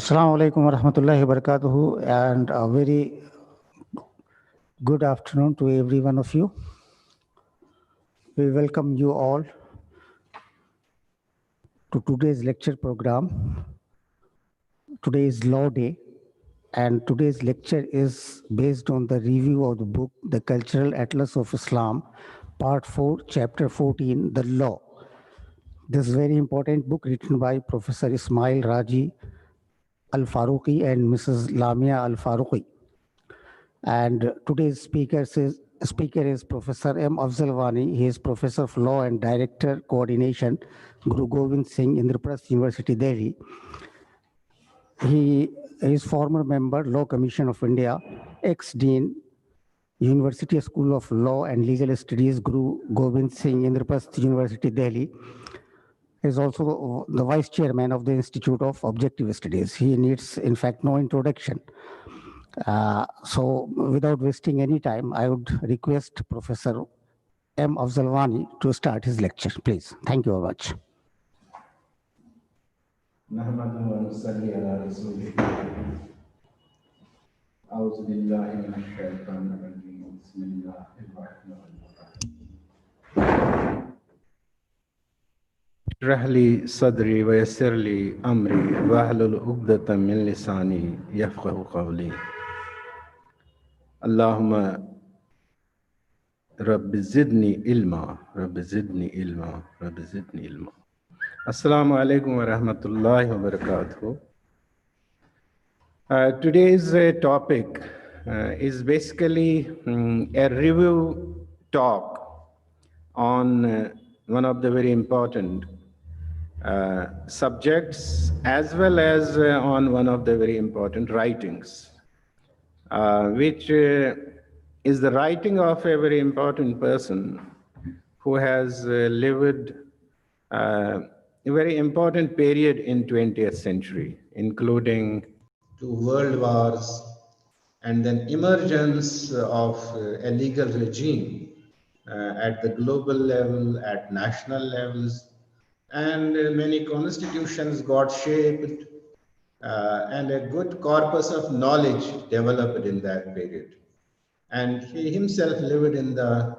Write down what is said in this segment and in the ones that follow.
Assalamu alaikum wa rahmatullahi wa barakatuhu, and a very good afternoon to every one of you. We welcome you all to today's lecture program. Today is Law Day, and today's lecture is based on the review of the book, The Cultural Atlas of Islam, Part 4, Chapter 14, The Law. This very important book written by Professor Ismail Raji Al-Faruqi and Mrs. Lamia Al-Faruqi. And today's speaker is Professor M. Afzalwani. He is Professor of Law and Director Coordination, Guru Gobind Singh, Indraprasth University, Delhi. He is former member, Law Commission of India, ex-dean, University School of Law and Legal Studies, Guru Gobind Singh, Indraprasth University, Delhi. He is also the vice chairman of the Institute of Objective Studies. He needs, in fact, no introduction. So without wasting any time, I would request Professor M. Afzalwani to start his lecture, please. Thank you very much. Rahli sadri wa yassirli amri wahlul uqdatan min lisani yafqahu qawli. Allahumma Rabbi zidni ilma, Rabbi zidni ilma, Rabbi zidni ilma. Assalamu alaikum wa rahmatullahi wa barakatuh. Today's topic is basically a review talk on one of the very important subjects, as well as on one of the very important writings, which is the writing of a very important person who has lived a very important period in 20th century, including 2 world wars and then emergence of a legal regime at the global level, at national levels, and many constitutions got shaped, and a good corpus of knowledge developed in that period. And he himself lived in the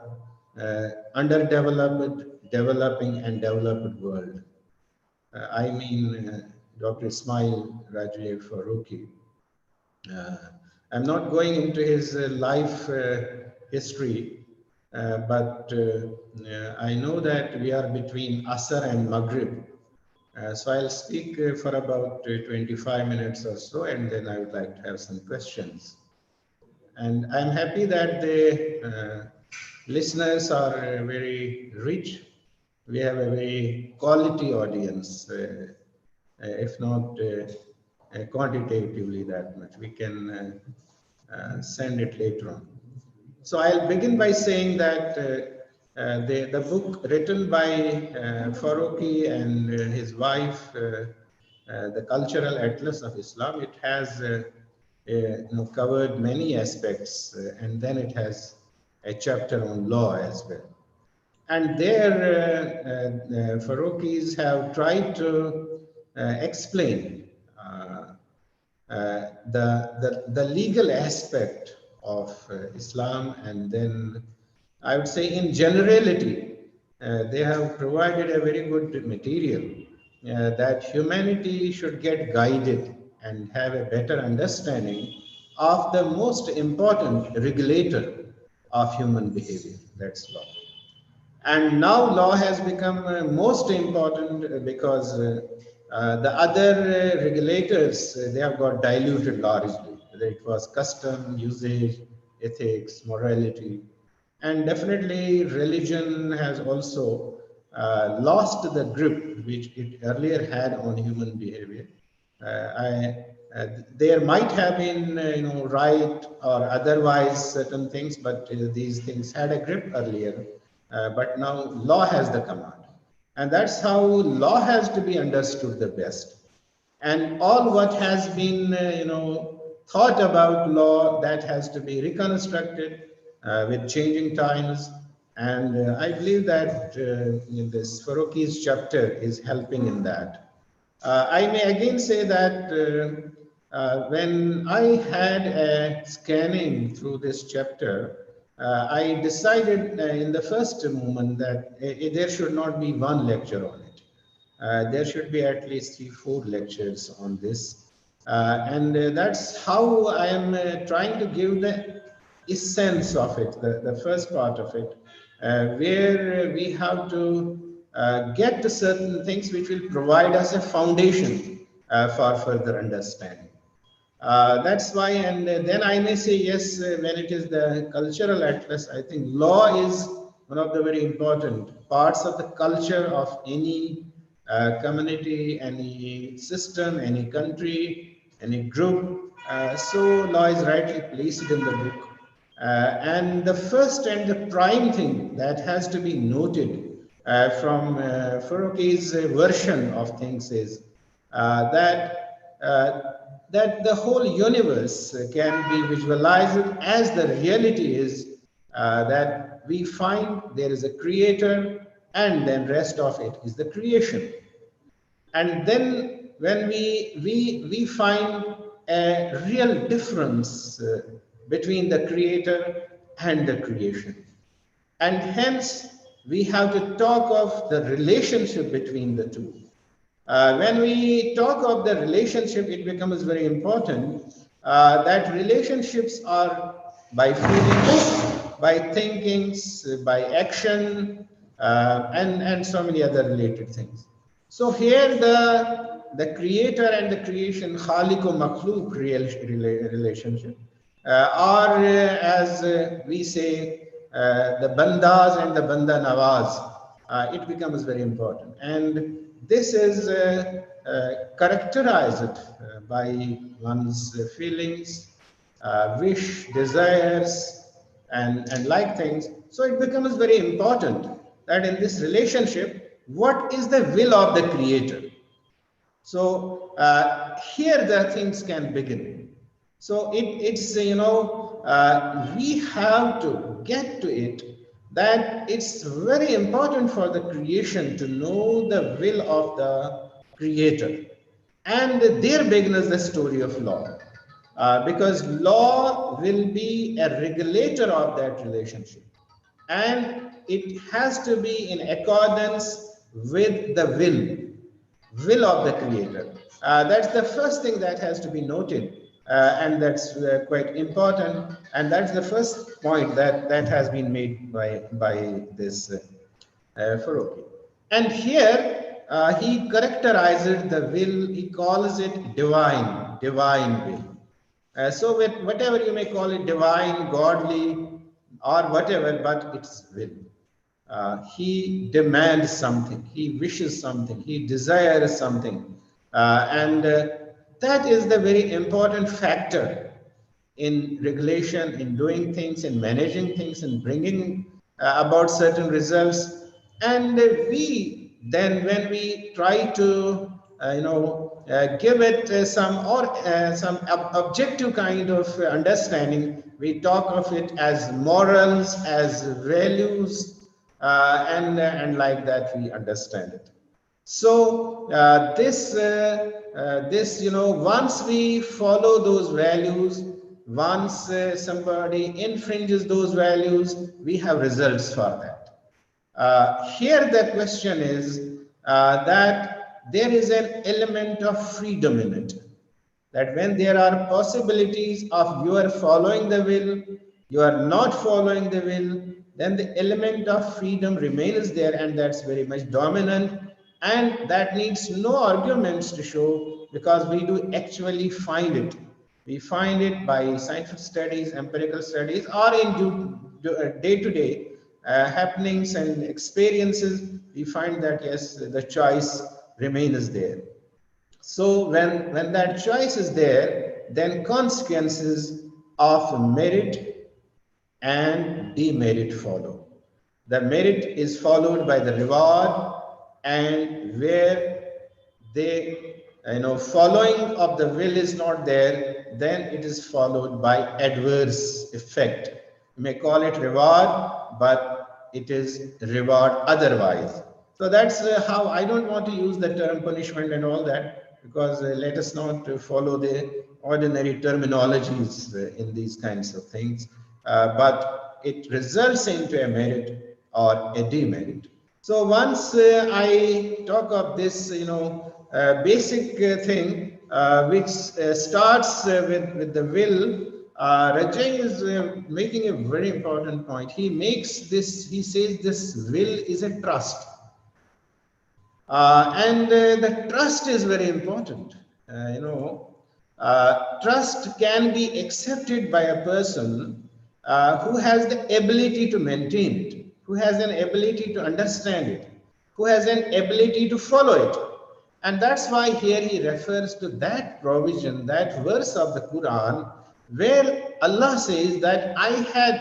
underdeveloped, developing, and developed world. I mean, Dr. Ismail Raji Faruqi. I'm not going into his life history, but I know that we are between Asr and Maghrib. So I'll speak for about 25 minutes or so, and then I would like to have some questions. And I'm happy that the listeners are very rich. We have a very quality audience, if not quantitatively that much. We can send it later on. So I'll begin by saying that the book written by Faruqi and his wife, The Cultural Atlas of Islam, it has covered many aspects, and then it has a chapter on law as well. And there, Faruqis have tried to explain the legal aspect of Islam, and then I would say in generality, they have provided a very good material that humanity should get guided and have a better understanding of the most important regulator of human behavior, that's law. And now law has become most important because the other regulators, they have got diluted largely, whether it was custom, usage, ethics, morality. And definitely religion has also lost the grip which it earlier had on human behavior. There might have been, right or otherwise certain things, but these things had a grip earlier. But now law has the command. And that's how law has to be understood the best. And all what has been, thought about law, that has to be reconstructed with changing times. And I believe that this Faruqi's chapter is helping in that. I may again say that When I had a scanning through this chapter, I decided in the first moment that there should not be one lecture on it. There should be at least 3, 4 lectures on this. And that's how I am trying to give the essence of it, the first part of it, where we have to get to certain things which will provide us a foundation for further understanding. That's why, and then I may say, yes, when it is the cultural atlas, I think law is one of the very important parts of the culture of any community, any system, any country, any group. So law is rightly placed in the book. And the first and the prime thing that has to be noted from Farooqi's version of things is that the whole universe can be visualized as the reality is that we find there is a creator and then rest of it is the creation. And then when we find a real difference between the creator and the creation. And hence, we have to talk of the relationship between the two. When we talk of the relationship, it becomes very important that relationships are by feelings, by thinkings, by action, and so many other related things. So here the creator and the creation, Khaliq or Makhluk relationship, are as we say, the bandas and the banda nawaz. It becomes very important. And this is characterized by one's feelings, wish, desires, and like things. So it becomes very important that in this relationship, what is the will of the creator? So here the things can begin. So it's, we have to get to it that it's very important for the creation to know the will of the creator. And there begins the story of law. Because law will be a regulator of that relationship. And it has to be in accordance with the will of the creator. That's the first thing that has to be noted, and that's quite important. And that's the first point that has been made by this Farooqi. And here he characterizes the will, he calls it divine will. So with whatever you may call it, divine, godly, or whatever, but it's will. He demands something, he wishes something, he desires something. And that is the very important factor in regulation, in doing things, in managing things, in bringing about certain results. And we then, when we try to, give it some objective kind of understanding, we talk of it as morals, as values, and like that we understand it. So this, once we follow those values, once somebody infringes those values, we have results for that. Here the question is that there is an element of freedom in it. That when there are possibilities of you are following the will, you are not following the will, then the element of freedom remains there, and that's very much dominant. And that needs no arguments to show, because we do actually find it. We find it by scientific studies, empirical studies, or in day-to-day happenings and experiences. We find that yes, the choice remains there. So when that choice is there, then consequences of merit and demerit follow. The merit is followed by the reward, and where they, following of the will is not there, then it is followed by adverse effect. You may call it reward, but it is reward otherwise. So that's how, I don't want to use the term punishment and all that, because let us not follow ordinary terminologies in these kinds of things, but it results into a merit or a demerit. So once I talk of this, basic thing, which starts with the will, Rajay is making a very important point. He makes this, he says this will is a trust. And the trust is very important. Trust can be accepted by a person who has the ability to maintain it, who has an ability to understand it, who has an ability to follow it. And that's why here he refers to that provision, that verse of the Quran, where Allah says that I had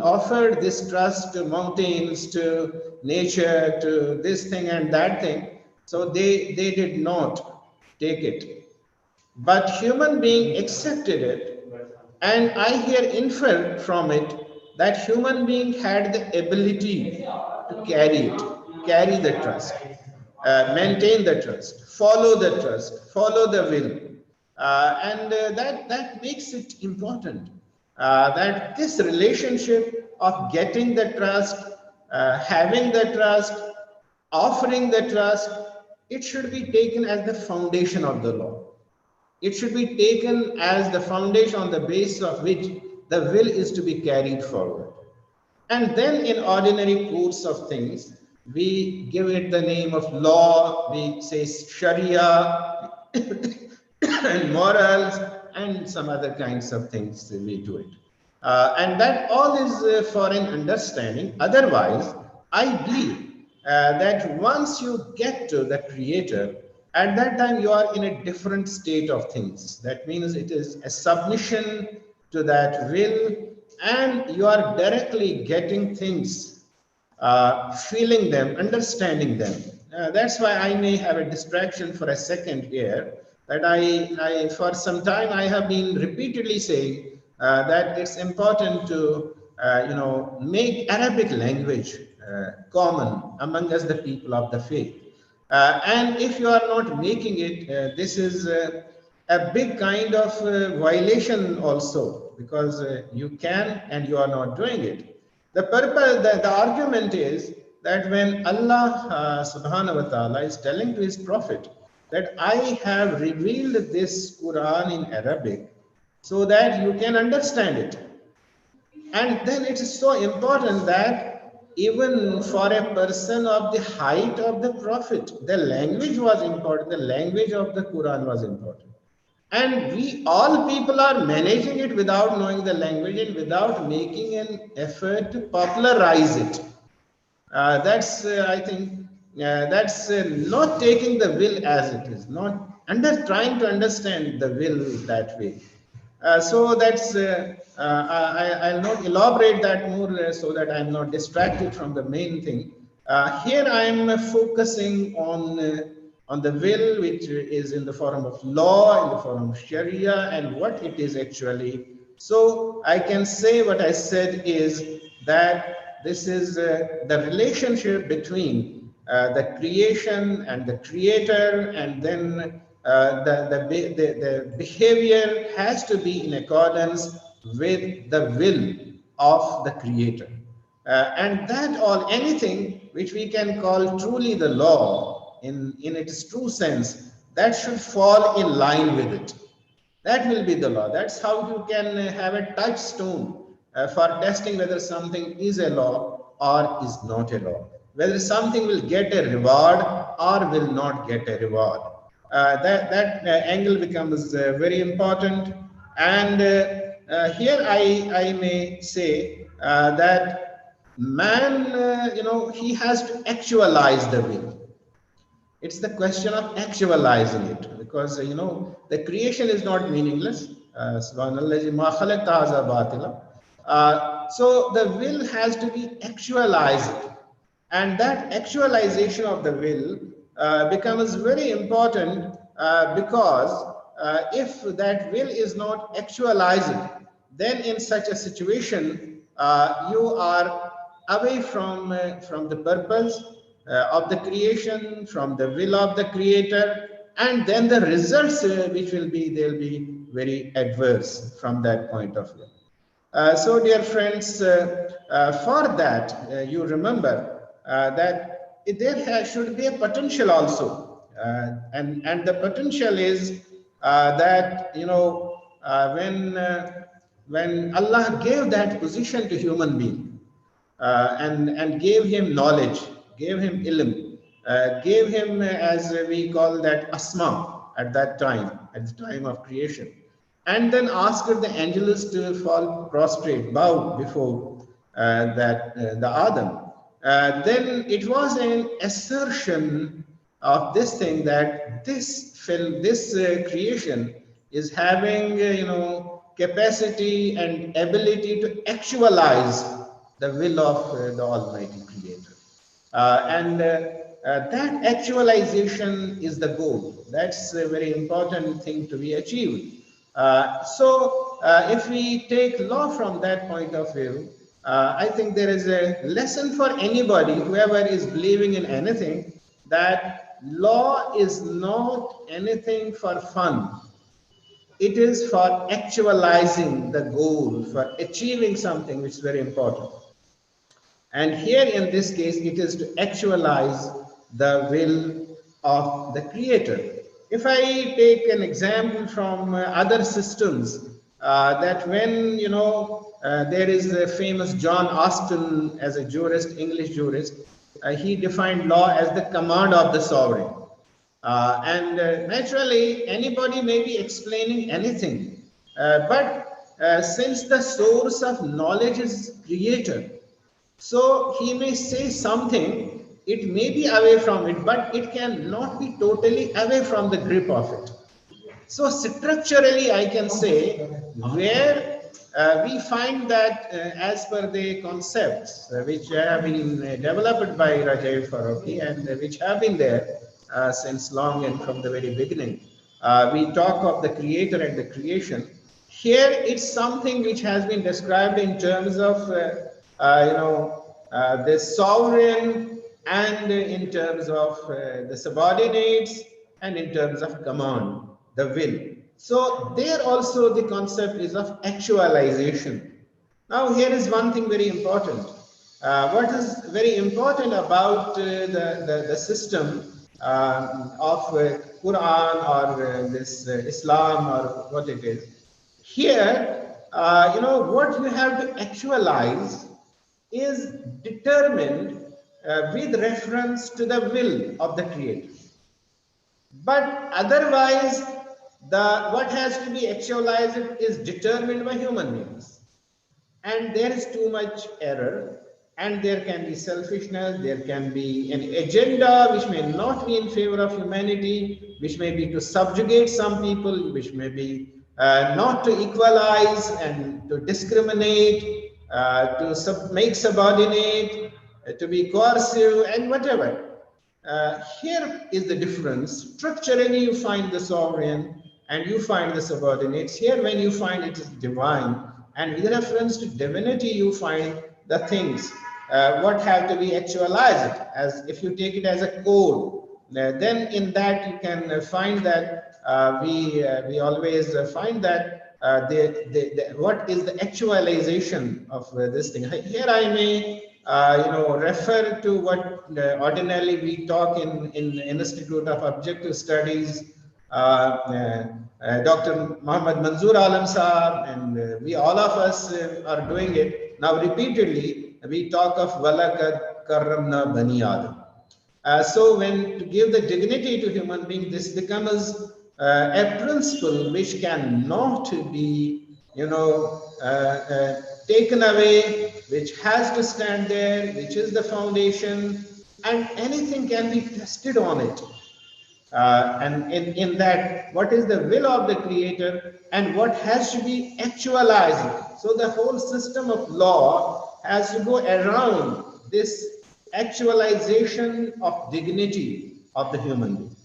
offered this trust to mountains, to nature, to this thing and that thing. So they did not take it. But human being accepted it. And I here infer from it that human being had the ability to carry the trust, maintain the trust, follow the trust, follow the will. And that makes it important. That this relationship of getting the trust, having the trust, offering the trust, it should be taken as the foundation of the law. It should be taken as the foundation on the basis of which the will is to be carried forward. And then in ordinary course of things, we give it the name of law, we say Sharia and morals and some other kinds of things we do it. And that all is for an understanding. Otherwise, I believe that once you get to the Creator, at that time you are in a different state of things. That means it is a submission to that will, and you are directly getting things, feeling them, understanding them. That's why I may have a distraction for a second here, that I for some time I have been repeatedly saying that it's important to make Arabic language common among us, the people of the faith. And if you are not making it, this is a big kind of violation also, because you can and you are not doing it. The purpose, the argument is that when Allah subhanahu wa ta'ala is telling to his prophet that I have revealed this Quran in Arabic so that you can understand it. And then it is so important that even for a person of the height of the Prophet, the language was important, the language of the Quran was important. And we all people are managing it without knowing the language and without making an effort to popularize it. That's, I think, that's not taking the will as it is, not trying to understand the will that way. So that's, I'll not elaborate that more so that I'm not distracted from the main thing. Here I'm focusing on the will, which is in the form of law, in the form of Sharia, and what it is actually. So I can say what I said is that this is the relationship between the creation and the Creator, and then the behavior has to be in accordance with the will of the Creator. And that or anything which we can call truly the law in its true sense, that should fall in line with it. That will be the law. That's how you can have a touchstone for testing whether something is a law or is not a law, whether something will get a reward or will not get a reward. That angle becomes very important. And here I may say that man, he has to actualize the will. It's the question of actualizing it, because the creation is not meaningless. So the will has to be actualized, and that actualization of the will becomes very important, because if that will is not actualized, then in such a situation you are away from the purpose of the creation, from the will of the Creator, and then the results which will be, they'll be very adverse from that point of view. So dear friends, for that, you remember that there should be a potential also. And the potential is that, you know, when Allah gave that position to human being, and gave him knowledge, gave him ilm, gave him, as we call that, asma at that time, at the time of creation, and then asked the angels to fall prostrate, bow before the Adam. Then it was an assertion of this thing, that this creation is having, you know, capacity and ability to actualize the will of the Almighty Creator. That actualization is the goal. That's a very important thing to be achieved. If we take law from that point of view, I think there is a lesson for anybody, whoever is believing in anything, that law is not anything for fun. It is for actualizing the goal, for achieving something which is very important. And here in this case, it is to actualize the will of the Creator. If I take an example from other systems, that when, you know, there is a famous John Austin, as a jurist, English jurist, he defined law as the command of the sovereign. Naturally, anybody may be explaining anything, but since the source of knowledge is Creator, so he may say something, it may be away from it, but it cannot be totally away from the grip of it. So structurally, I can say, where we find that as per the concepts which have been developed by Rajav Farokhi, and which have been there since long and from the very beginning, we talk of the Creator and the creation. Here it's something which has been described in terms of the sovereign, and in terms of the subordinates, and in terms of command, the will. So there also the concept is of actualization. Now here is one thing very important. What is very important about the system of Quran, or this Islam, or what it is? Here, what you have to actualize is determined with reference to the will of the Creator. But otherwise, what has to be actualized is determined by human beings. And there is too much error, and there can be selfishness, there can be an agenda which may not be in favor of humanity, which may be to subjugate some people, which may be not to equalize and to discriminate, to make subordinate, to be coercive, and whatever. Here is the difference. Structurally, you find the sovereign and you find the subordinates. Here, when you find it is divine, and with reference to divinity, you find the things what have to be actualized. As if you take it as a code, then in that you can find that we always find that what is the actualization of this thing. Here I may refer to what ordinarily we talk in Institute of Objective Studies, Dr. Muhammad Manzoor Alam Sahab, and we all of us are doing it now repeatedly. We talk of Walakad Karramna Bani Adam. So when to give the dignity to human being, this becomes a principle which cannot be, taken away, which has to stand there, which is the foundation, and anything can be tested on it. And in that, what is the will of the Creator and what has to be actualized. So the whole system of law has to go around this actualization of dignity of the human being.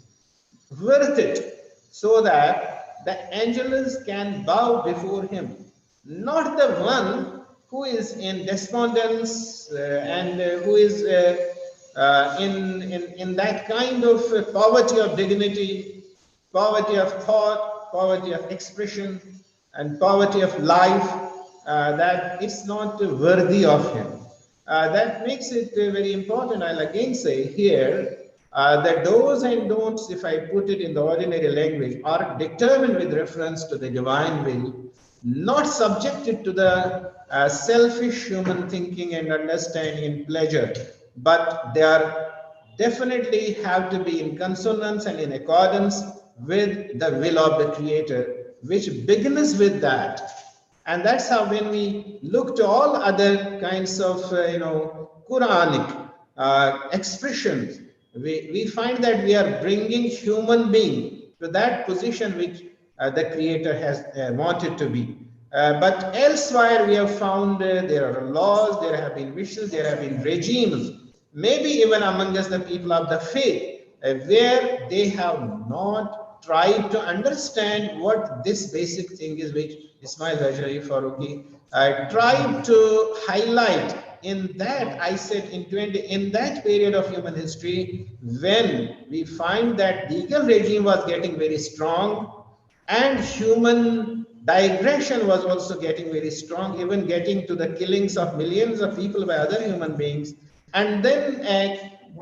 Worth it, so that the angels can bow before him, not the one who is in despondence and who is in that kind of poverty of dignity, poverty of thought, poverty of expression, and poverty of life, that it's not worthy of him. That makes it very important. I'll again say here, the do's and don'ts, if I put it in the ordinary language, are determined with reference to the divine will, not subjected to the selfish human thinking and understanding and pleasure, but they are definitely have to be in consonance and in accordance with the will of the Creator, which begins with that. And that's how when we look to all other kinds of, Quranic expressions, we find that we are bringing human being to that position which the Creator has wanted to be. But elsewhere we have found there are laws, there have been wishes, there have been regimes, maybe even among us the people of the faith, where they have not tried to understand what this basic thing is, which Ismail Rajai Faruqi tried to highlight. In that, I said, in that period of human history, when we find that legal regime was getting very strong and human digression was also getting very strong, even getting to the killings of millions of people by other human beings, and then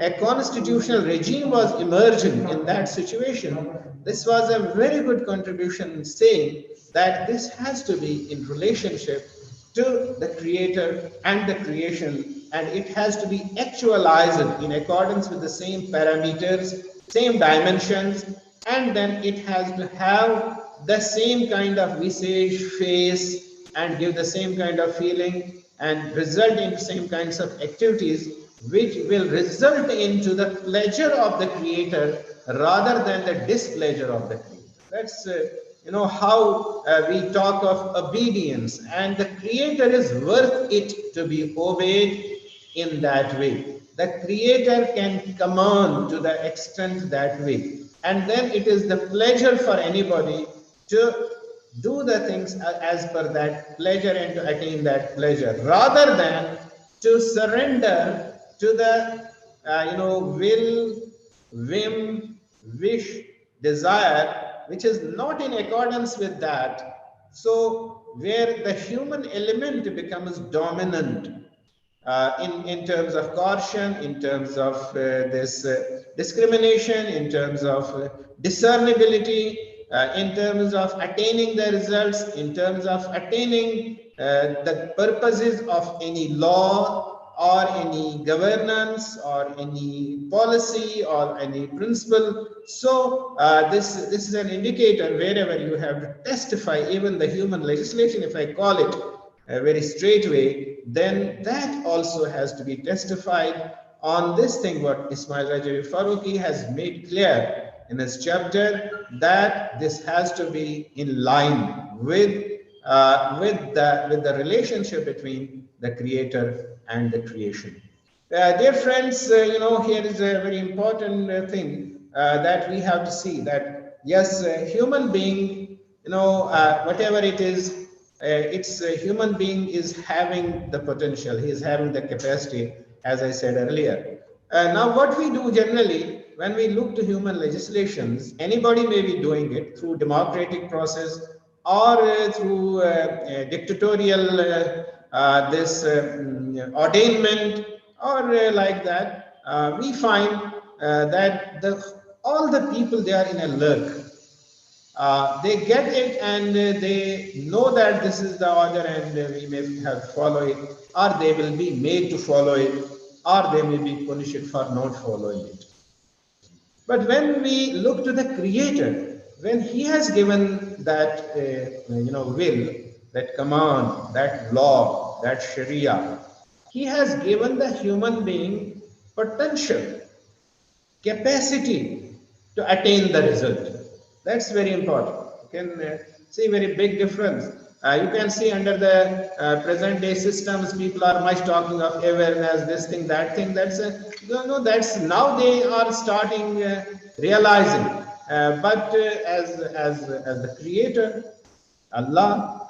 a constitutional regime was emerging in that situation. This was a very good contribution, saying that this has to be in relationship to the Creator and the creation, and it has to be actualized in accordance with the same parameters, same dimensions, and then it has to have the same kind of visage, face, and give the same kind of feeling and result in same kinds of activities, which will result into the pleasure of the Creator rather than the displeasure of the Creator. That's how we talk of obedience, and the Creator is worth it to be obeyed in that way. The Creator can command to the extent that way, and then it is the pleasure for anybody to do the things as per that pleasure and to attain that pleasure, rather than to surrender to the will, whim, wish, desire, which is not in accordance with that. So where the human element becomes dominant in terms of caution, in terms of this discrimination, in terms of discernibility, in terms of attaining the results, in terms of attaining the purposes of any law or any governance or any policy or any principle. So this is an indicator wherever you have to testify, even the human legislation, if I call it a very straight way, then that also has to be testified on this thing what Ismail Rajai Faruqi has made clear in his chapter, that this has to be in line with the relationship between the Creator and the creation. Dear friends, here is a very important thing that we have to see, that yes, human being, whatever it is, it's a human being is having the potential, he is having the capacity, as I said earlier. Now, what we do generally, when we look to human legislations, anybody may be doing it through democratic process or through dictatorial this ordainment or like that. We find that all the people, they are in a lurk. They get it and they know that this is the order and we may have to follow it, or they will be made to follow it, or they may be punished for not following it. But when we look to the Creator, when He has given that will, that command, that law, that Sharia, He has given the human being potential, capacity to attain the result. That's very important. You can see very big difference. You can see under the present day systems, people are much talking of awareness, this thing, that thing. That's that's now they are starting realizing. But as the Creator, Allah,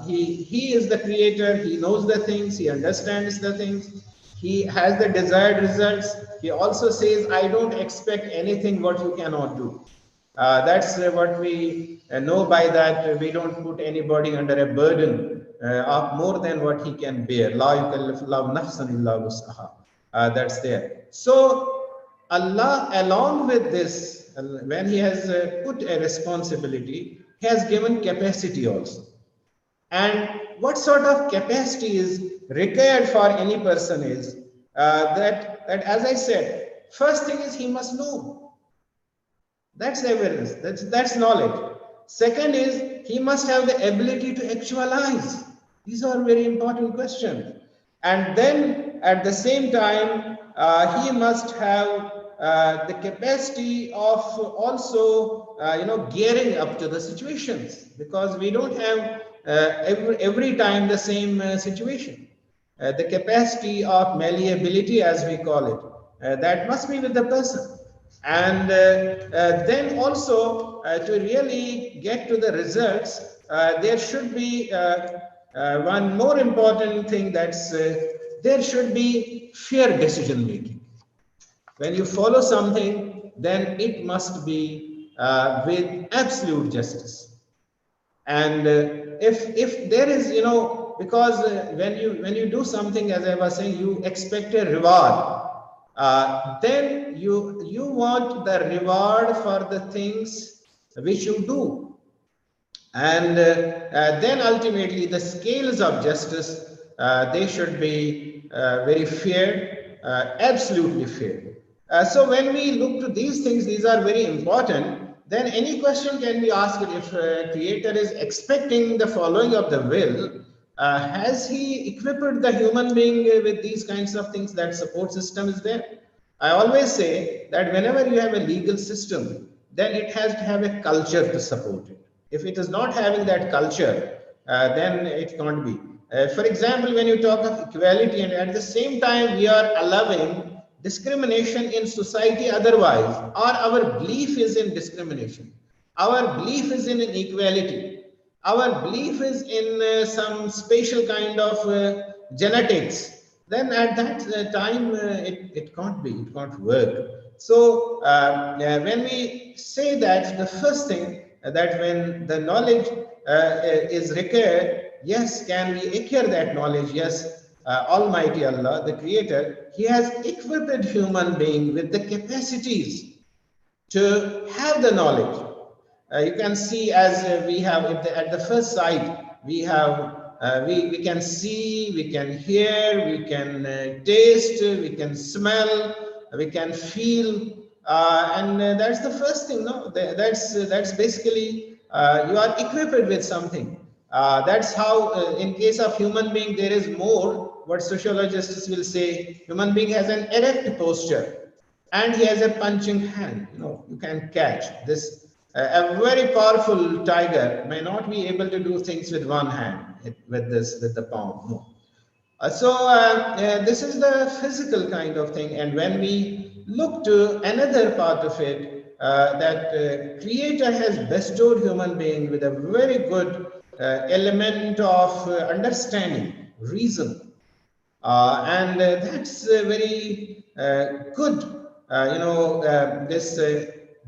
He is the Creator. He knows the things. He understands the things. He has the desired results. He also says, I don't expect anything what you cannot do. That's what we know by that. We don't put anybody under a burden of more than what he can bear. La yukallifullahu nafsan illa wus'aha. That's there. So Allah, along with this, when He has put a responsibility, He has given capacity also. And what sort of capacity is required for any person is that, as I said, first thing is he must know. That's awareness, that's knowledge. Second is he must have the ability to actualize. These are very important questions. And then at the same time, he must have the capacity of also, gearing up to the situations, because we don't have every time the same situation. The capacity of malleability, as we call it, that must be with the person. And then also to really get to the results, there should be one more important thing, that's there should be fair decision making. When you follow something, then it must be with absolute justice. And if there is, because when you do something, as I was saying, you expect a reward. Then you want the reward for the things which you do. And then ultimately the scales of justice, they should be very fair, absolutely fair. So when we look to these things, these are very important. Then any question can be asked: if Creator is expecting the following of the will, has He equipped the human being with these kinds of things? That support system is there. I always say that whenever you have a legal system, then it has to have a culture to support it. If it is not having that culture, then it can't be. For example, when you talk of equality, and at the same time we are allowing discrimination in society otherwise, or our belief is in discrimination, our belief is in inequality, our belief is in some special kind of genetics, then at that time it can't be, it can't work. So when we say that, the first thing that when the knowledge is required, yes, can we acquire that knowledge? Yes, Almighty Allah, the Creator, He has equipped human being with the capacities to have the knowledge. You can see, as we have at the first sight, we have we can see, we can hear, we can taste, we can smell, we can feel, and that's the first thing. No, that's basically you are equipped with something. That's how, in case of human being, there is more. What sociologists will say, human being has an erect posture, and he has a punching hand. You can catch this. A very powerful tiger may not be able to do things with one hand, with the palm. No. This is the physical kind of thing. And when we look to another part of it, that Creator has bestowed human being with a very good element of understanding, reason, and that's very good. This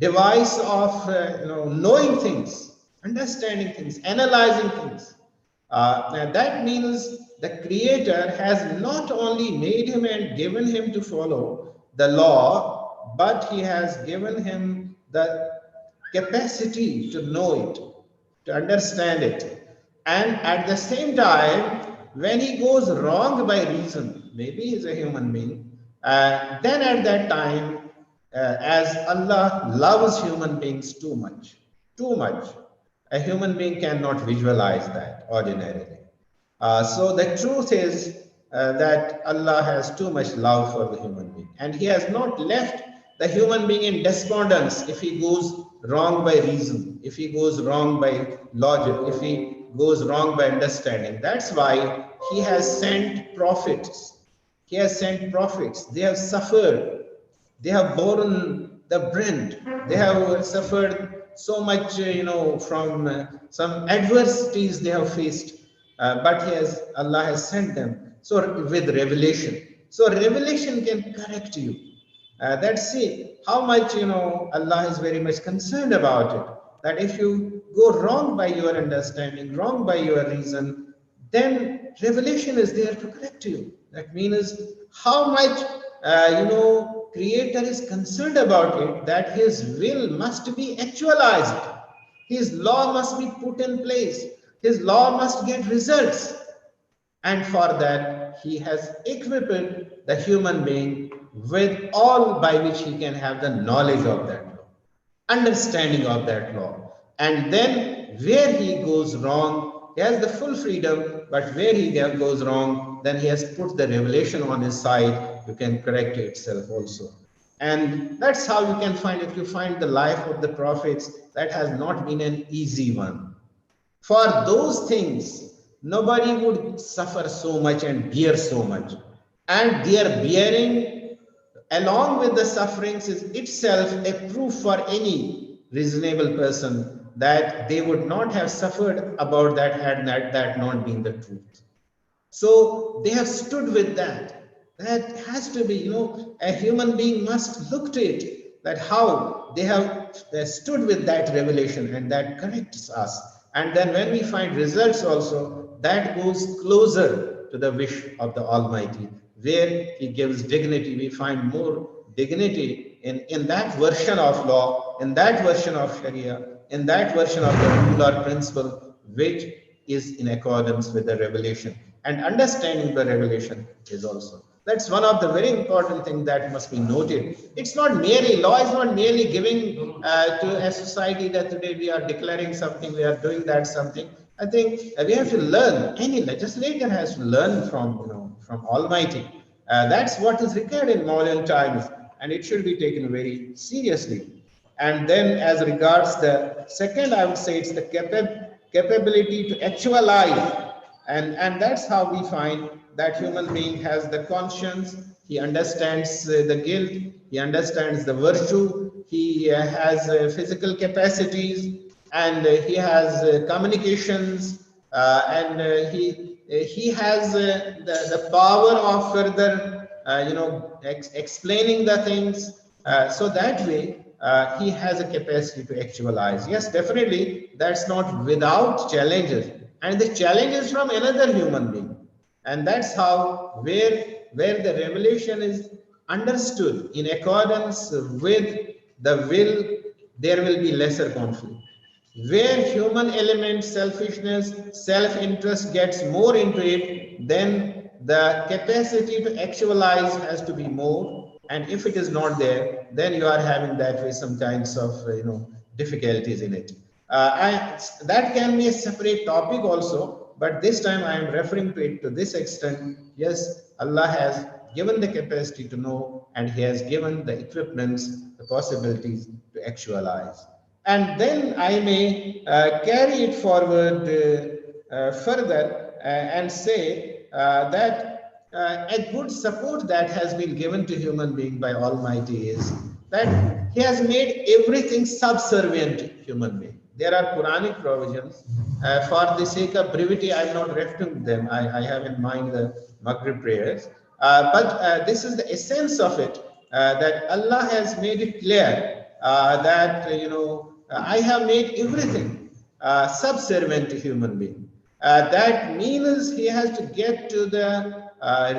device of knowing things, understanding things, analyzing things. That means the Creator has not only made him and given him to follow the law, but He has given him the capacity to know it, to understand it. And at the same time, when he goes wrong by reason, maybe he's a human being, then at that time, as Allah loves human beings too much, a human being cannot visualize that ordinarily. So the truth is that Allah has too much love for the human being, and He has not left the human being in despondence if he goes wrong by reason, if he goes wrong by logic, if he goes wrong by understanding. That's why He has sent prophets. He has sent prophets. They have suffered. They have borne the brunt. They have suffered so much, from some adversities they have faced. But Allah has sent them. So with revelation. So revelation can correct you. That see how much, Allah is very much concerned about it. That if you go wrong by your understanding, wrong by your reason, then revelation is there to correct you. That means how much, Creator is concerned about it, that His will must be actualized. His law must be put in place. His law must get results. And for that, he has equipped the human being with all by which he can have the knowledge of that law, understanding of that law. And then where he goes wrong, he has the full freedom, but where he goes wrong, then he has put the revelation on his side. You can correct itself also. And that's how you can find, if you find the life of the prophets, that has not been an easy one. For those things, nobody would suffer so much and bear so much. And their bearing along with the sufferings is itself a proof for any reasonable person that they would not have suffered about that had that not been the truth. So they have stood with that. That has to be, a human being must look to it, that how they have stood with that revelation, and that connects us. And then when we find results also, that goes closer to the wish of the Almighty, where He gives dignity. We find more dignity in that version of law, in that version of Sharia, in that version of the rule or principle, which is in accordance with the revelation. And understanding the revelation is also. That's one of the very important things that must be noted. It's not merely, law is not merely giving to a society that today we are declaring something, we are doing that something. I think we have to learn, any legislator has to learn from Almighty. That's what is required in modern times, and it should be taken very seriously. And then as regards the second, I would say it's the capability to actualize. And that's how we find that human being has the conscience, he understands the guilt, he understands the virtue, he has physical capacities, and he has communications, and he has the power of further, explaining the things. So that way, he has a capacity to actualize. Yes, definitely, that's not without challenges. And the challenge is from another human being. And that's how, where the revelation is understood in accordance with the will, there will be lesser conflict. Where human element, selfishness, self-interest gets more into it, then the capacity to actualize has to be more. And if it is not there, then you are having that way some kinds of difficulties in it. That can be a separate topic also, but this time I am referring to it to this extent. Yes, Allah has given the capacity to know, and He has given the equipments, the possibilities to actualize. And then I may carry it forward further and say that a good support that has been given to human being by Almighty is that He has made everything subservient to human being. There are Quranic provisions. For the sake of brevity, I am not referring to them. I have in mind the Maghrib prayers. But this is the essence of it, that Allah has made it clear that, I have made everything subservient to human being. That means he has to get to the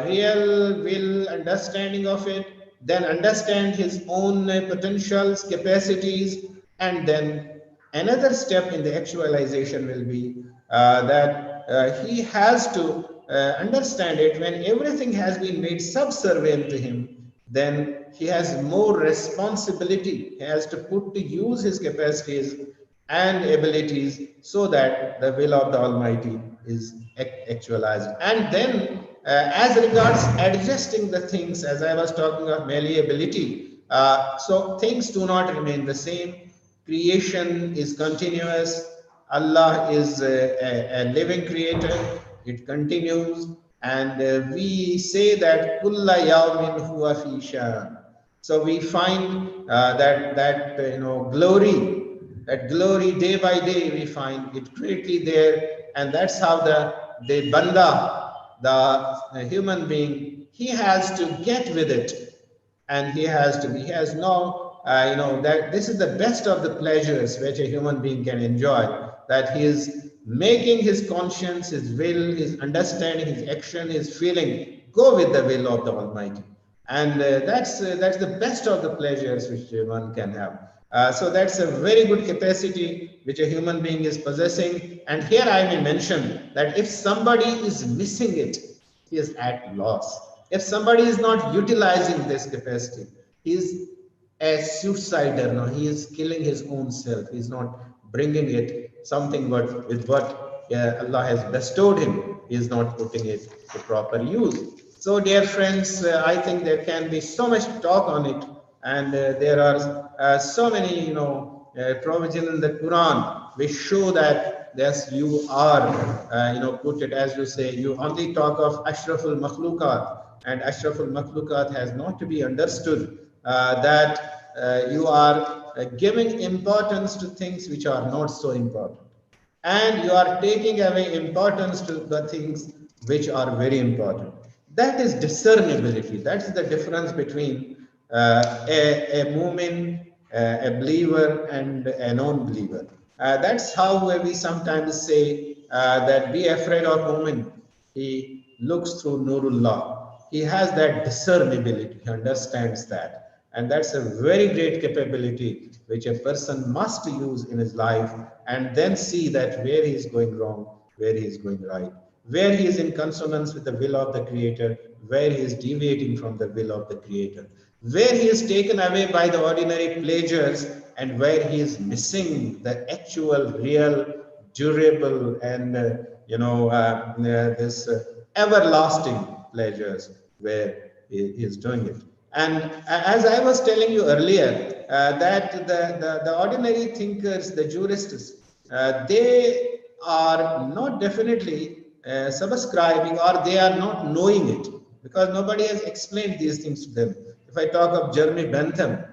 real will understanding of it, then understand his own potentials, capacities, and then another step in the actualization will be that he has to understand it. When everything has been made subservient to him, then he has more responsibility. He has to put to use his capacities and abilities so that the will of the Almighty is actualized. And then as regards adjusting the things, as I was talking of malleability, so things do not remain the same. Creation is continuous. Allah is a living creator. It continues. And we say that kulla yawmin huwa fi shan. So we find that glory day by day we find it greatly there, and that's how the banda, the human being, he has to get with it, and he has no, that this is the best of the pleasures which a human being can enjoy, that he is making his conscience, his will, his understanding, his action, his feeling go with the will of the Almighty. And that's the best of the pleasures which one can have. So that's a very good capacity which a human being is possessing. And here I may mention that if somebody is missing it, he is at loss. If somebody is not utilizing this capacity, he is a suicider. No, he is killing his own self. He is not bringing it something with what Allah has bestowed him. He is not putting it to proper use. So, dear friends, I think there can be so much talk on it, and there are so many, provision in the Quran which show that yes, you are, put it as you say. You only talk of Ashraful Makhlukat, and Ashraful Makhlukat has not to be understood that you are giving importance to things which are not so important, and you are taking away importance to the things which are very important. That is discernibility. That's the difference between a mu'min, a believer, and a non-believer. That's how we sometimes say that be afraid of mu'min. He looks through Nurullah. He has that discernibility. He understands that. And that's a very great capability which a person must use in his life, and then see that where he is going wrong, where he is going right, where he is in consonance with the will of the Creator, where he is deviating from the will of the Creator, where he is taken away by the ordinary pleasures, and where he is missing the actual, real, durable, and this everlasting pleasures, where he is doing it. And as I was telling you earlier, that the ordinary thinkers, the jurists, they are not definitely subscribing, or they are not knowing it, because nobody has explained these things to them. If I talk of Jeremy Bentham,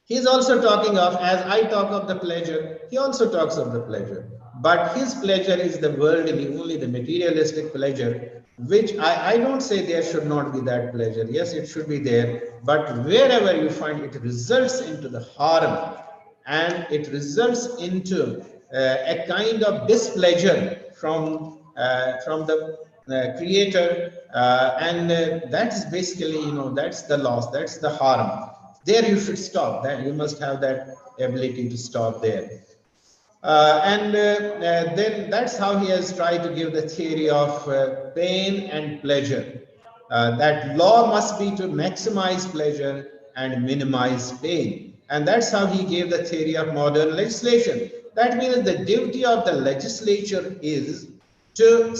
he is also talking of, as I talk of the pleasure, he also talks of the pleasure. But his pleasure is the worldly, only the materialistic pleasure, which I don't say there should not be that pleasure. Yes, it should be there. But wherever you find it results into the harm, and it results into a kind of displeasure from the Creator, and that's basically, that's the loss, that's the harm. There you should stop. That you must have that ability to stop there. And then that's how he has tried to give the theory of pain and pleasure. That law must be to maximize pleasure and minimize pain. And that's how he gave the theory of modern legislation. That means the duty of the legislature is to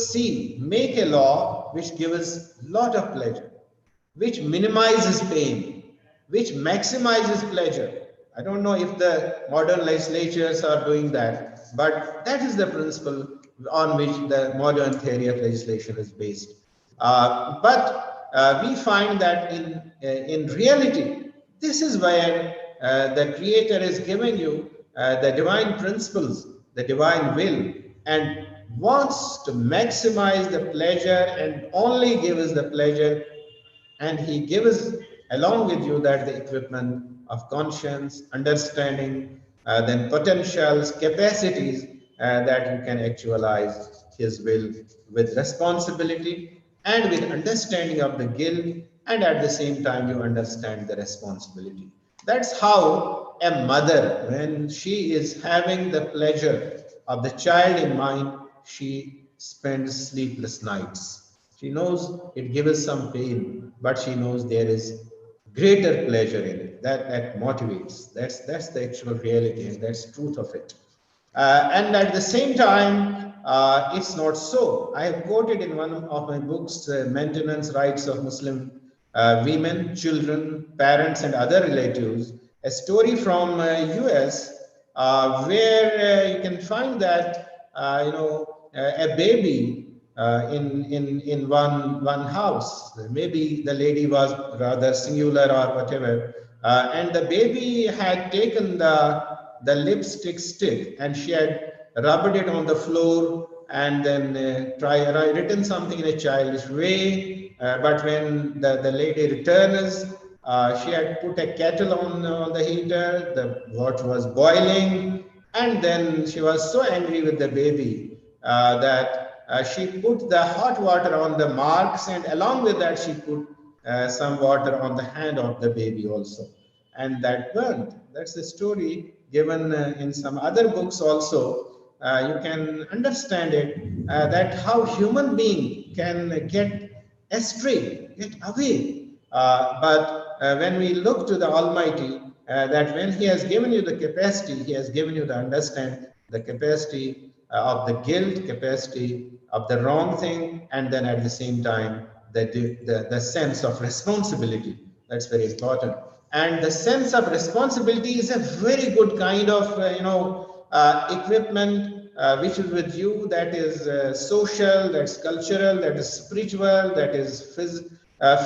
make a law which gives a lot of pleasure, which minimizes pain, which maximizes pleasure. I don't know if the modern legislatures are doing that, but that is the principle on which the modern theory of legislation is based. But we find that in reality, this is where the Creator is giving you the divine principles, the divine will, and wants to maximize the pleasure and only give us the pleasure. And he gives along with you that the equipment of conscience, understanding, then potentials, capacities that you can actualize his will with responsibility and with understanding of the guilt, and at the same time you understand the responsibility. That's how a mother, when she is having the pleasure of the child in mind, she spends sleepless nights. She knows it gives some pain, but she knows there is greater pleasure in it. That motivates. That's the actual reality, and that's truth of it. And at the same time, it's not so. I have quoted in one of my books, Maintenance Rights of Muslim Women, Children, Parents, and Other Relatives, a story from US where you can find that a baby in one house. Maybe the lady was rather singular or whatever, and the baby had taken the lipstick stick and she had rubbed it on the floor and then written something in a childish way. But when the lady returns, She had put a kettle on the heater, the water was boiling, and then she was so angry with the baby that she put the hot water on the marks, and along with that, she put some water on the hand of the baby also, and that burned. That's the story given in some other books also. You can understand it that how human being can get astray, get away. But when we look to the Almighty, that when He has given you the capacity, He has given you the understand, the capacity of the guilt, capacity of the wrong thing, and then at the same time, the sense of responsibility. That's very important. And the sense of responsibility is a very good kind of, equipment which is with you, that is social, that's cultural, that is spiritual, that is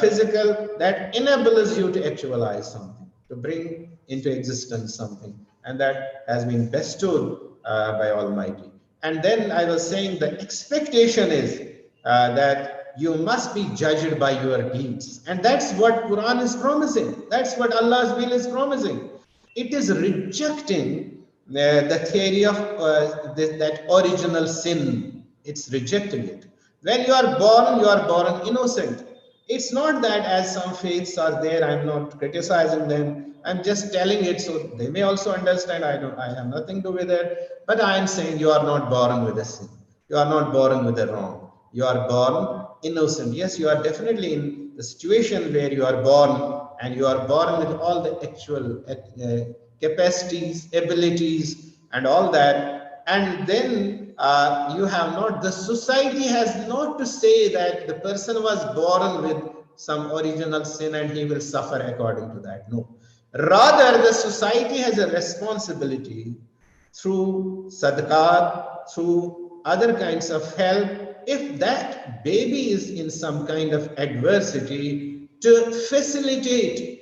physical, that enables you to actualize something, to bring into existence something, and that has been bestowed by Almighty. And then I was saying the expectation is that you must be judged by your deeds, and that's what Quran is promising. That's what Allah's will is promising. It is rejecting the theory of that original sin. It's rejecting it. When you are born innocent. It's not that, as some faiths are there, I'm not criticizing them. I'm just telling it so they may also understand. I have nothing to do with it. But I am saying you are not born with a sin. You are not born with a wrong. You are born innocent. Yes, you are definitely in the situation where you are born, and you are born with all the actual capacities, abilities, and all that. And then you have not, the society has not to say that the person was born with some original sin and he will suffer according to that. No. Rather, the society has a responsibility through sadaqat, through other kinds of help. If that baby is in some kind of adversity, to facilitate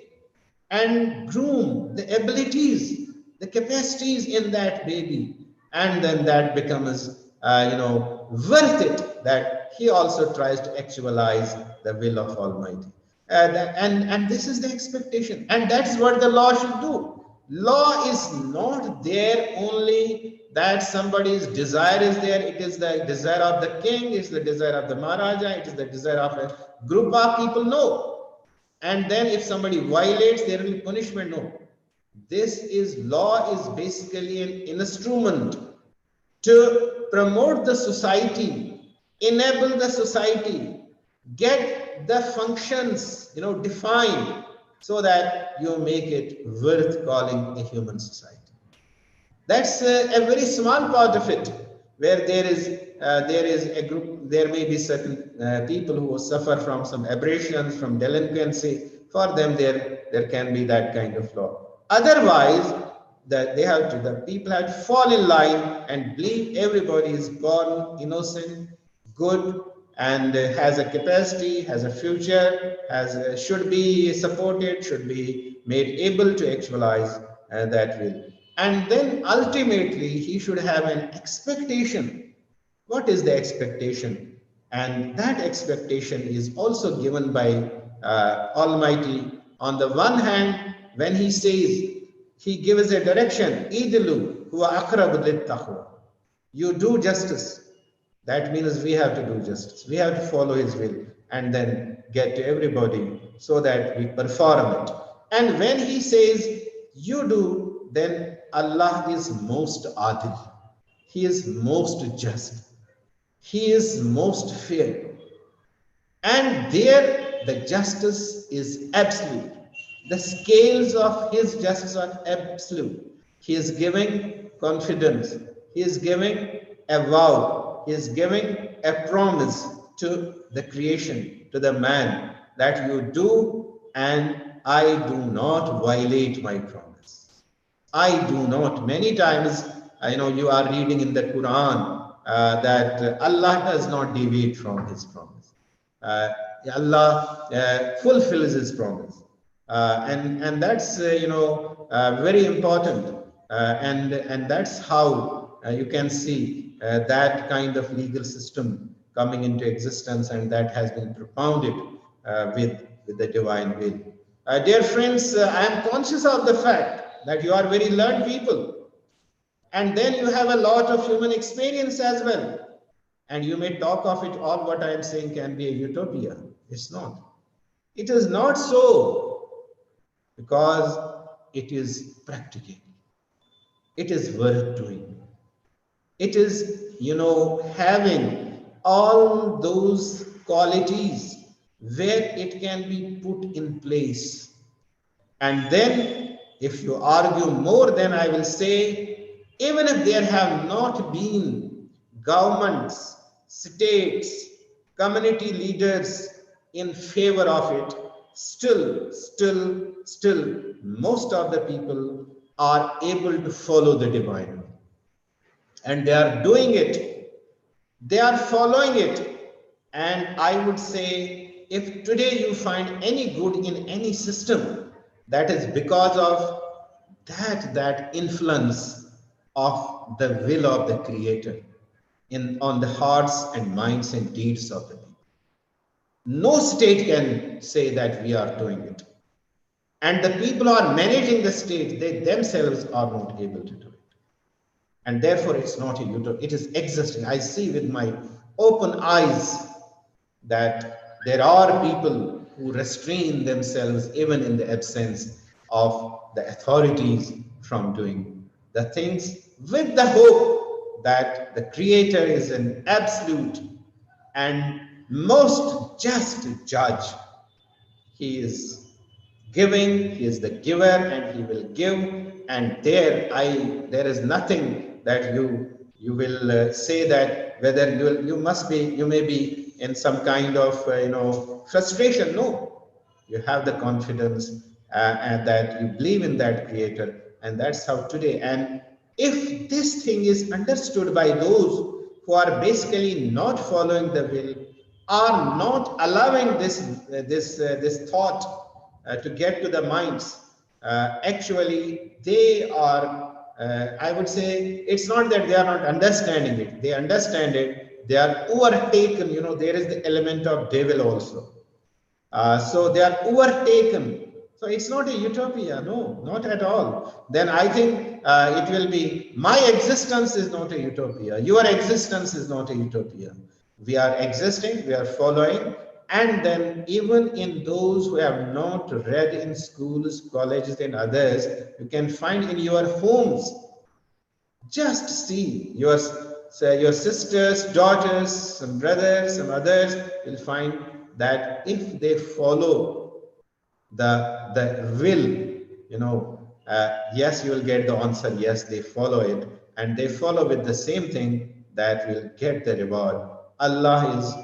and groom the abilities, the capacities in that baby, and then that becomes, worth it, that he also tries to actualize the will of Almighty. And this is the expectation, and that's what the law should do. Law is not there only that somebody's desire is there. It is the desire of the king, it's the desire of the Maharaja, it is the desire of a group of people. No. And then if somebody violates, there will be punishment. No. This is, law is basically an instrument to promote the society, enable the society, get the functions, defined, so that you make it worth calling a human society. That's a very small part of it, where there is a group, there may be certain people who suffer from some aberrations, from delinquency. For them, there can be that kind of law. Otherwise, the people have to fall in line and believe everybody is born innocent, good, and has a capacity, has a future, should be supported, should be made able to actualize that will. And then ultimately, he should have an expectation. What is the expectation? And that expectation is also given by Almighty. On the one hand, when he says, he gives a direction, Idilu huwa aqrabu lit-taqwa. You do justice. That means we have to do justice. We have to follow his will and then get to everybody so that we perform it. And when he says, you do, then Allah is most adil. He is most just. He is most fair. And there the justice is absolute. The scales of his justice are absolute. He is giving confidence. He is giving a vow. He is giving a promise to the creation, to the man, that you do and I do not violate my promise. I do not. Many times, I know you are reading in the Quran that Allah does not deviate from his promise. Allah fulfills his promise. And that's, very important. And that's how you can see that kind of legal system coming into existence, and that has been propounded with the divine will. Dear friends, I am conscious of the fact that you are very learned people, and then you have a lot of human experience as well. And you may talk of it, all what I am saying can be a utopia. It's not. It is not so, because it is practical. It is worth doing. It is, having all those qualities where it can be put in place. And then, if you argue more, then I will say, even if there have not been governments, states, community leaders in favor of it, still, most of the people are able to follow the divine. And they are doing it, they are following it. And I would say, if today you find any good in any system, that is because of that influence of the will of the Creator on the hearts and minds and deeds of the people. No state can say that we are doing it. And the people who are managing the state, they themselves are not able to do it. And therefore, it's not a utopia. It is existing. I see with my open eyes that there are people who restrain themselves even in the absence of the authorities from doing the things, with the hope that the Creator is an absolute and most just judge. He is giving, he is the giver, and he will give. And there is nothing that you will say that whether you may be in some kind of frustration. No, you have the confidence and that you believe in that Creator, and that's how today. And if this thing is understood by those who are basically not following the will, are not allowing this thought to get to the minds, actually they are, I would say, it's not that they are not understanding it. They understand it. They are overtaken. There is the element of devil also. So they are overtaken. So it's not a utopia. No, not at all. Then I think it will be, my existence is not a utopia. Your existence is not a utopia. We are existing, we are following. And then even in those who have not read in schools, colleges, and others, you can find in your homes. Just see your sisters, daughters, some brothers, some others, will find that if they follow the will, yes, you will get the answer. Yes, they follow it, and they follow with the same thing, that will get the reward. Allah is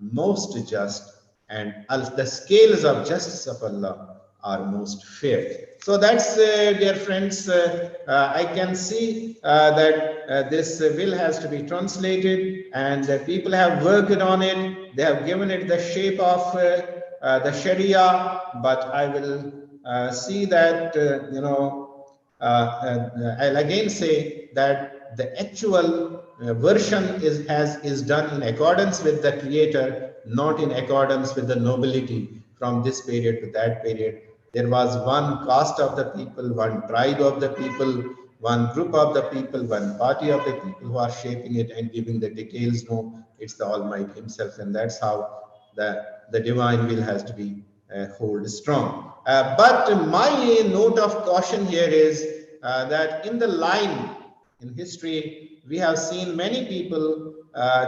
most just, and the scales of justice of Allah are most fair. So that's, dear friends, I can see that this will has to be translated, and people have worked on it. They have given it the shape of the Sharia, but I will see that, I'll again say that the actual version is done in accordance with the Creator, not in accordance with the nobility from this period to that period. There was one caste of the people, one tribe of the people, one group of the people, one party of the people who are shaping it and giving the details. No, it's the Almighty Himself, and that's how the divine will has to be hold strong. But my note of caution here is that in the line in history, we have seen many people,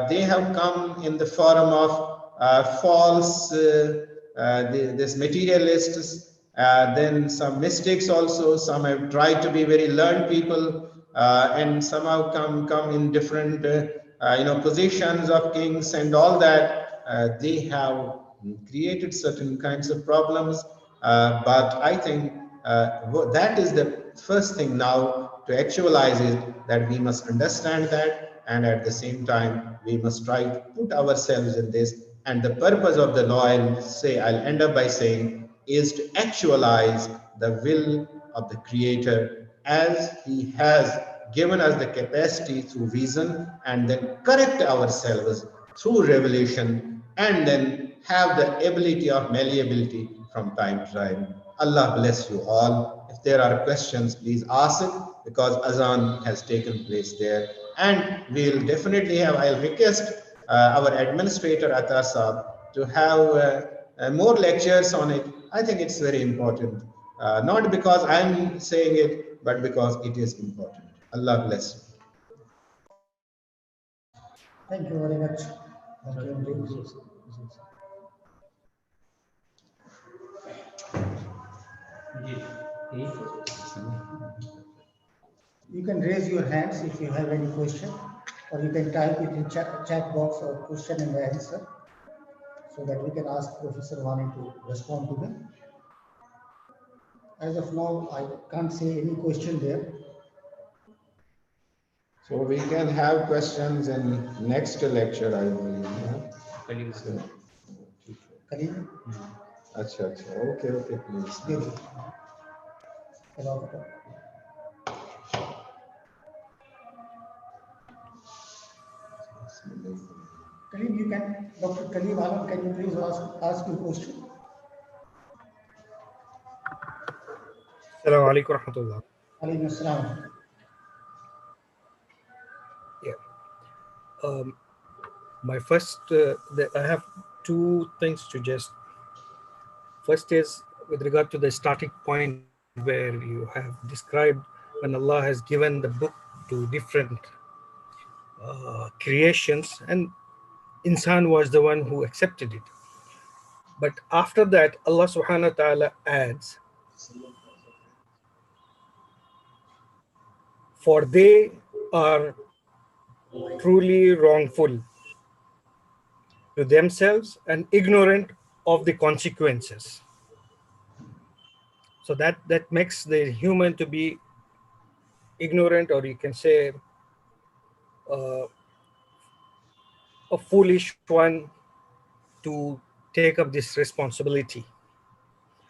they have come in the form of false, this materialists, then some mystics also. Some have tried to be very learned people, and somehow come in different positions of kings and all that. They have created certain kinds of problems, but I think that is the first thing now to actualize it, that we must understand that, and at the same time we must try to put ourselves in this. And the purpose of the law, I'll end up by saying, is to actualize the will of the Creator as He has given us the capacity through reason, and then correct ourselves through revelation, and then have the ability of malleability from time to time. Allah bless you all. If there are questions, please ask it, because Azan has taken place there. And we'll definitely have, I'll request our administrator Atar Saab to have more lectures on it. I think it's very important. Not because I'm saying it, but because it is important. Allah bless you. Thank you very much. Thank you indeed. You can raise your hands if you have any question, or you can type it in chat box or question and answer, so that we can ask Professor Wani to respond to them. As of now, I can't see any question there. So we can have questions in next lecture, I believe. So, Khalid, अच्छा अच्छा okay okay please. give it. Allow it. Khalid, you can, Dr. Khalid Alam, can you please ask your question? Assalamu alaikum warahmatullah. Alaykum assalam. Yeah. My first, I have two things to just. First is with regard to the starting point where you have described when Allah has given the book to different creations, and insan was the one who accepted it. But after that, Allah subhanahu wa ta'ala adds, for they are truly wrongful to themselves and ignorant of the consequences. So that makes the human to be ignorant, or you can say a foolish one to take up this responsibility.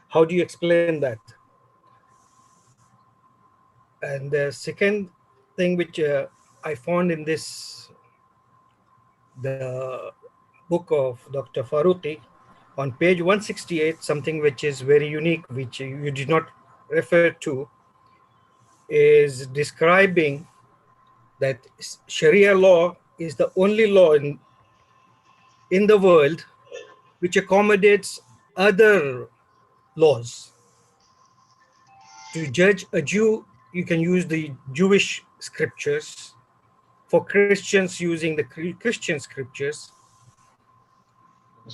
How do you explain that? And the second thing which I found in the book of Dr. Faruqi, on page 168, something which is very unique, which you did not refer to, is describing that Sharia law is the only law in the world which accommodates other laws. To judge a Jew, you can use the Jewish scriptures. For Christians, using the Christian scriptures.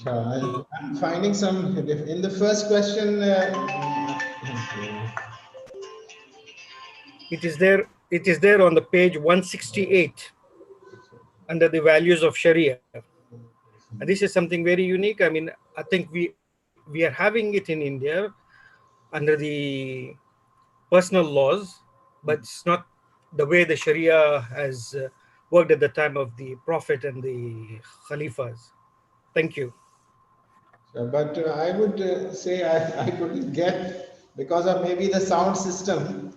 I'm finding some in the first question. It is there on the page 168 under the values of Sharia. And this is something very unique. I mean, I think we are having it in India under the personal laws, but it's not the way the Sharia has worked at the time of the Prophet and the Khalifas. Thank you. But I would say I couldn't get, because of maybe the sound system,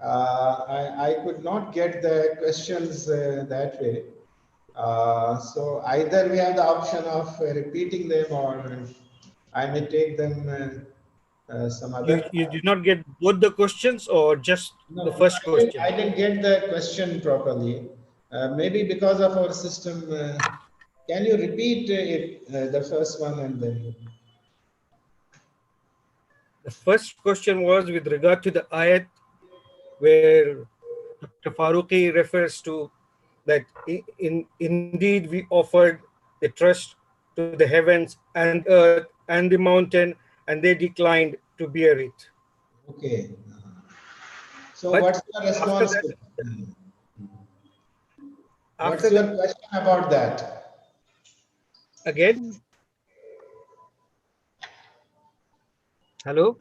I could not get the questions that way. So either we have the option of repeating them, or I may take them some other. You did not get both the questions, or just the first question? I didn't get the question properly. Maybe because of our system. Can you repeat the first one and then? The first question was with regard to the ayat where Dr. Faruqi refers to that indeed we offered the trust to the heavens and earth and the mountain, and they declined to bear it. Okay. So But what's your response? What's your question about that? Again? Hello?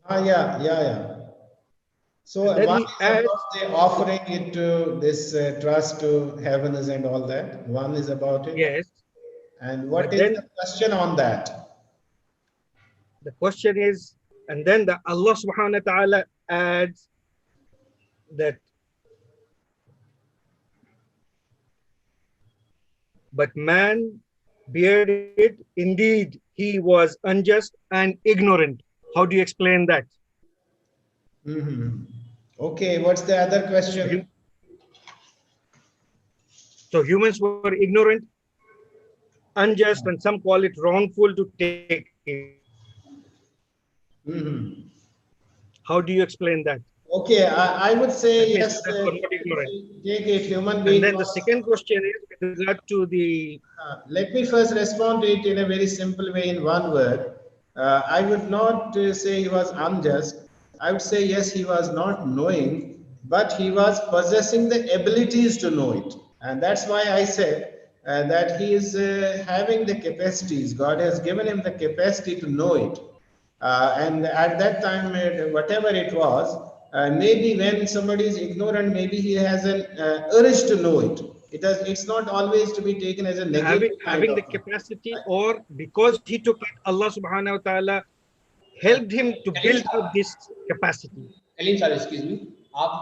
Yeah. So one is about the offering it to this trust to heavens and all that. One is about it. Yes. And what is the question on that? The question is, and then Allah subhanahu wa ta'ala adds that, but man beard it, indeed he was unjust and ignorant. How do you explain that? Okay, what's the other question? So humans were ignorant, unjust, and some call it wrongful to take it. How do you explain that? Okay, I would say That means yes. that were not ignorant. Take it, human And being then the was. second question is with regard to the Let me first respond to it in a very simple way in one word. I would not say he was unjust. I would say yes, he was not knowing, but he was possessing the abilities to know it. And that's why I said that he is having the capacities. God has given him the capacity to know it. And at that time, whatever it was, maybe when somebody is ignorant, maybe he has an urge to know it. It's not always to be taken as a negative kind having of the thing. capacity, or because he took it, Allah subhanahu wa ta'ala helped him to Kalim build sir, up this capacity. Kaleem साहब excuse me, आप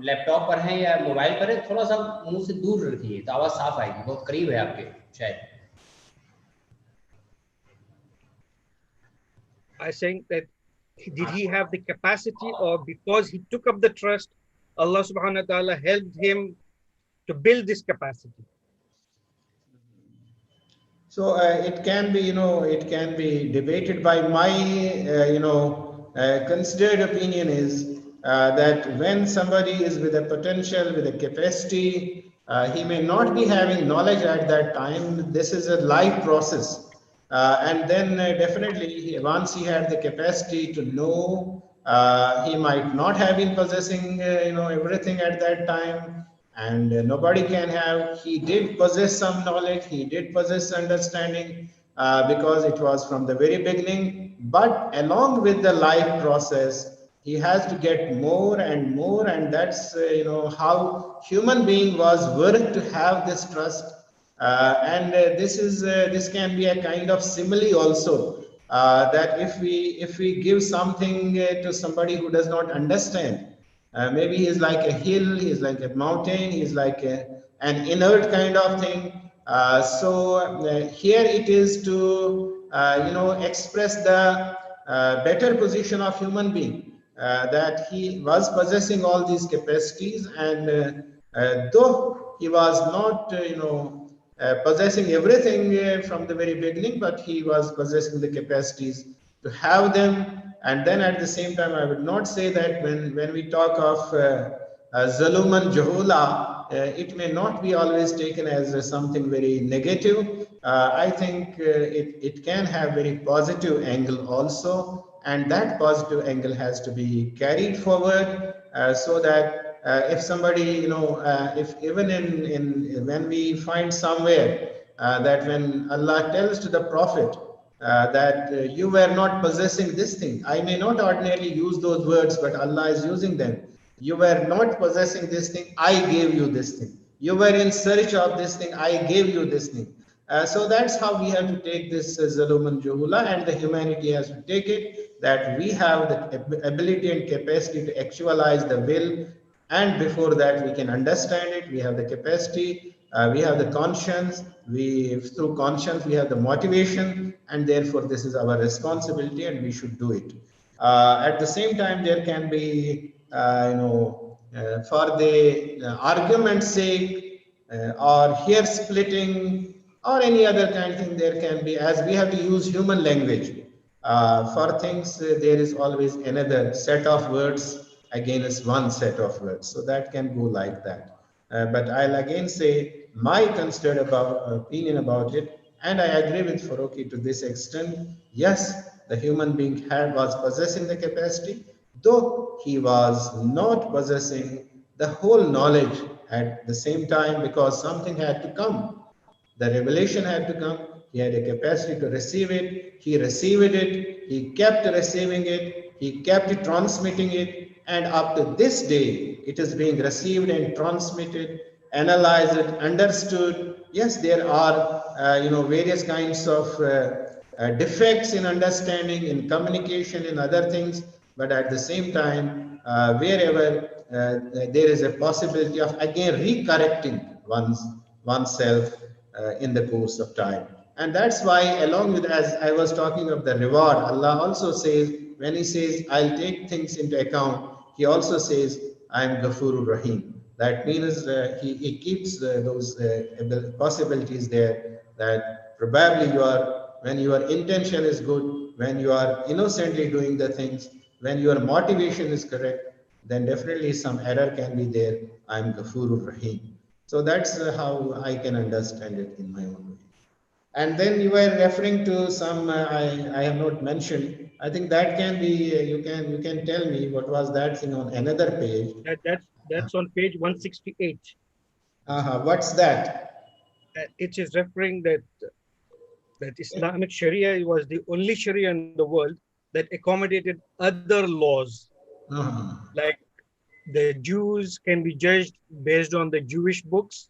laptop पर हैं या mobile पर हैं? थोड़ा सा मुंह से दूर रखिए तो आवाज साफ आएगी, बहुत करीब है आपके शायद. I saying that did he have the capacity, or because he took up the trust, Allah subhanahu wa ta'ala helped him to build this capacity? So it can be, it can be debated. By my, considered opinion is that when somebody is with a potential, with a capacity, he may not be having knowledge at that time. This is a life process. And then definitely, once he had the capacity to know, he might not have been possessing, everything at that time. And nobody can have. He did possess some knowledge, he did possess understanding, because it was from the very beginning. But along with the life process, he has to get more and more, and that's how human being was worth to have this trust. And this can be a kind of simile also, that if we give something to somebody who does not understand, maybe he's like a hill, he's like a mountain, he's like an inert kind of thing. So here it is to express the better position of human being, that he was possessing all these capacities, and though he was not possessing everything from the very beginning, but he was possessing the capacities to have them. And then at the same time, I would not say that when we talk of Zaluman Jahula, it may not be always taken as something very negative. I think it can have very positive angle also, and that positive angle has to be carried forward, so that if somebody, if even in when we find somewhere that when Allah tells to the Prophet that you were not possessing this thing. I may not ordinarily use those words, but Allah is using them. You were not possessing this thing, I gave you this thing. You were in search of this thing, I gave you this thing. So that's how we have to take this Zaluman Juhula, and the humanity has to take it, that we have the ability and capacity to actualize the will, and before that we can understand it. We have the capacity, we have the conscience, through conscience we have the motivation, and therefore this is our responsibility and we should do it. At the same time, there can be for the argument's sake, or hair splitting, or any other kind of thing, there can be, as we have to use human language for things, there is always another set of words against one set of words. So that can go like that. But I'll again say my considered opinion about it, and I agree with Faruqi to this extent. Yes, the human being was possessing the capacity, though he was not possessing the whole knowledge at the same time, because something had to come. The revelation had to come. He had a capacity to receive it. He received it. He kept receiving it. He kept transmitting it. And up to this day, it is being received and transmitted, analyzed, understood. Yes, there are various kinds of defects in understanding, in communication, in other things. But at the same time, wherever there is a possibility of again recorrecting oneself in the course of time. And that's why, along with, as I was talking of the reward, Allah also says, when He says, I'll take things into account, He also says, I am Ghafurur Rahim. That means he keeps those possibilities there, that probably when your intention is good, when you are innocently doing the things, when your motivation is correct, then definitely some error can be there. I am Ghafurur Rahim. So that's how I can understand it in my own way. And then you were referring to some I have not mentioned. I think that can be you can tell me what was that thing on another page. That's on page 168. What's that? It is referring that Islamic Sharia was the only Sharia in the world that accommodated other laws. Like the Jews can be judged based on the Jewish books,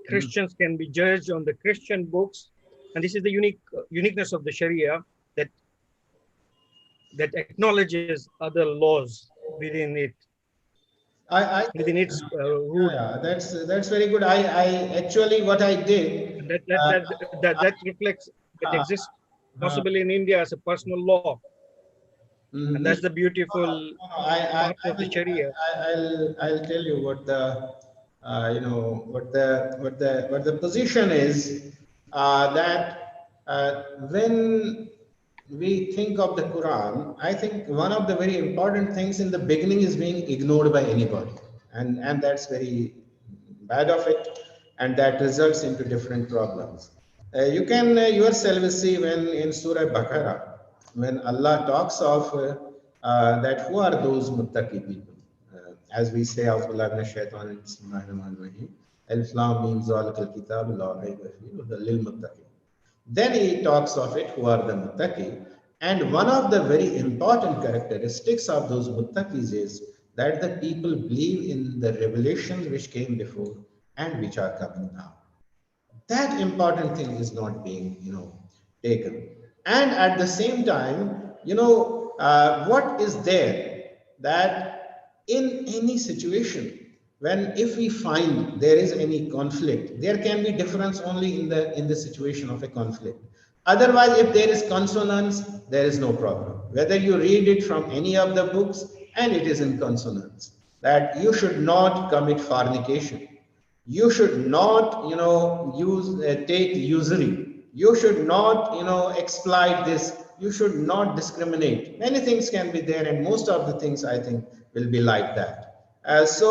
Christians can be judged on the Christian books, and this is the uniqueness of the Sharia, that acknowledges other laws within it. Within its rule. Yeah, that's very good. I actually what I did. That reflects, that exists possibly in India as a personal law. And that's the beautiful part of the Sharia. I'll tell you what the what the position is, that when we think of the Quran, I think one of the very important things in the beginning is being ignored by anybody, and that's very bad of it, and that results into different problems. You can yourself see when in Surah Baqarah, when Allah talks of that who are those muttaqi people, as we say, A'udhu Minash Shaitanir Bismillahir-Rahmanir-Rahim, Alif Lam Mim Zalikal Kitab La Rayba Fihi Hudan Lil Muttaqin. Then he talks of it, who are the muttaqi, and one of the very important characteristics of those muttaqis is that the people believe in the revelations which came before and which are coming now. That important thing is not being taken. And at the same time, what is there, that in any situation, if we find there is any conflict, there can be difference only in the situation of a conflict. Otherwise, if there is consonance, there is no problem. Whether you read it from any of the books and it is in consonance, that you should not commit fornication, you should not take usury, you should not exploit this, you should not discriminate. Many things can be there, and most of the things I think will be like that. It's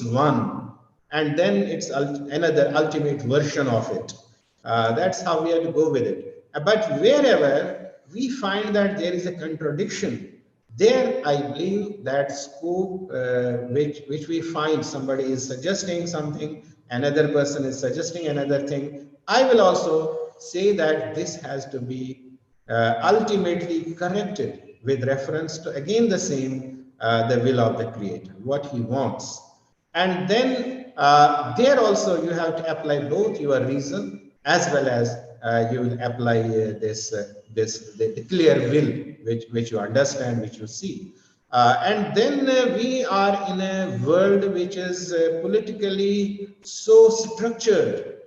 one, and then it's another ultimate version of it. That's how we have to go with it. But wherever we find that there is a contradiction, there I believe that scope which we find somebody is suggesting something, another person is suggesting another thing, I will also say that this has to be ultimately corrected with reference to again the same the will of the Creator, what He wants. And then there also you have to apply both your reason as well as you will apply the clear will which you understand, which you see. And then we are in a world which is politically so structured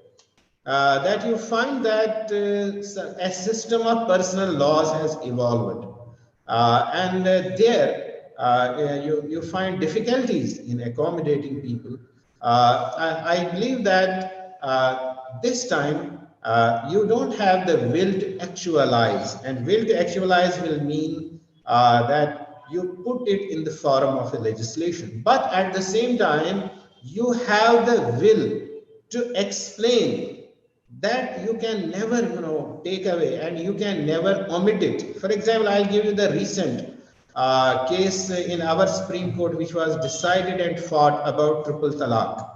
that you find that a system of personal laws has evolved. And there you find difficulties in accommodating people. I believe that this time you don't have the will to actualize, and will to actualize will mean that you put it in the form of a legislation, but at the same time you have the will to explain that you can never take away, and you can never omit it. For example, I'll give you the recent case in our Supreme Court, which was decided and fought about triple talaq.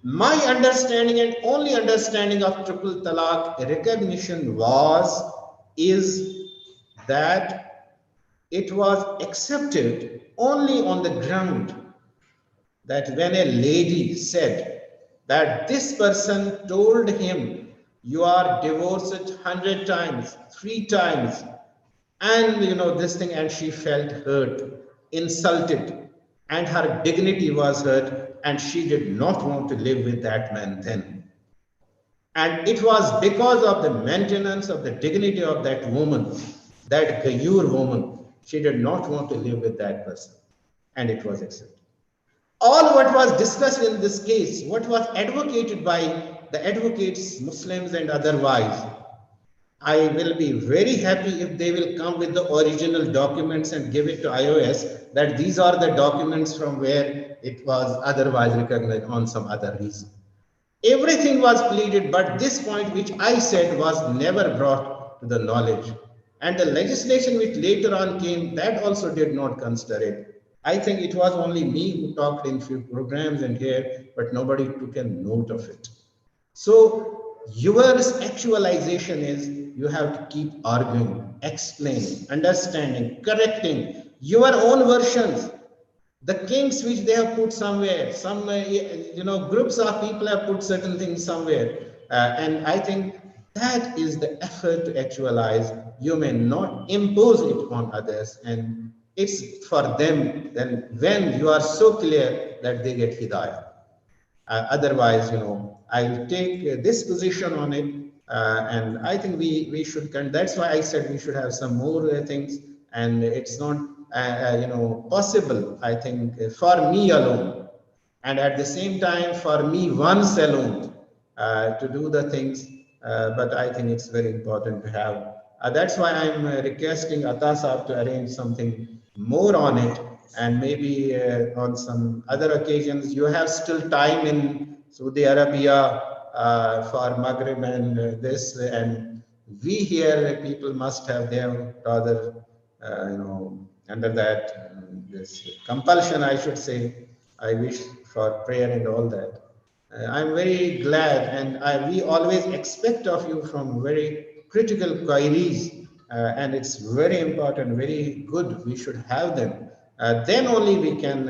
My understanding and only understanding of triple talaq recognition is that it was accepted only on the ground that when a lady said that this person told him, you are divorced 100 times, 3 times, and this thing, and she felt hurt, insulted, and her dignity was hurt, and she did not want to live with that man then. And it was because of the maintenance of the dignity of that woman, that Gayur woman. She did not want to live with that person, and it was accepted. All what was discussed in this case, what was advocated by the advocates, Muslims and otherwise, I will be very happy if they will come with the original documents and give it to iOS, that these are the documents from where it was otherwise recognized on some other reason. Everything was pleaded, but this point which I said was never brought to the knowledge. And the legislation which later on came, that also did not consider it. I think it was only me who talked in few programs and here, but nobody took a note of it. So yours actualization is you have to keep arguing, explaining, understanding, correcting your own versions. The kinks which they have put somewhere, some groups of people have put certain things somewhere, and I think that is the effort to actualize. You may not impose it on others, and it's for them. Then when you are so clear that they get hidayah. Otherwise, I'll take this position on it, and I think we should. That's why I said we should have some more things, and it's not possible. I think for me alone, and at the same time for me once alone to do the things. But I think it's very important to have. That's why I'm requesting Atta Saab to arrange something more on it, and maybe on some other occasions. You have still time in Saudi Arabia for Maghrib and this, and we here people must have their rather under that this compulsion, I should say. I wish for prayer and all that. I'm very glad, and we always expect of you from very critical queries, and it's very important, very good. We should have them. Then only we can,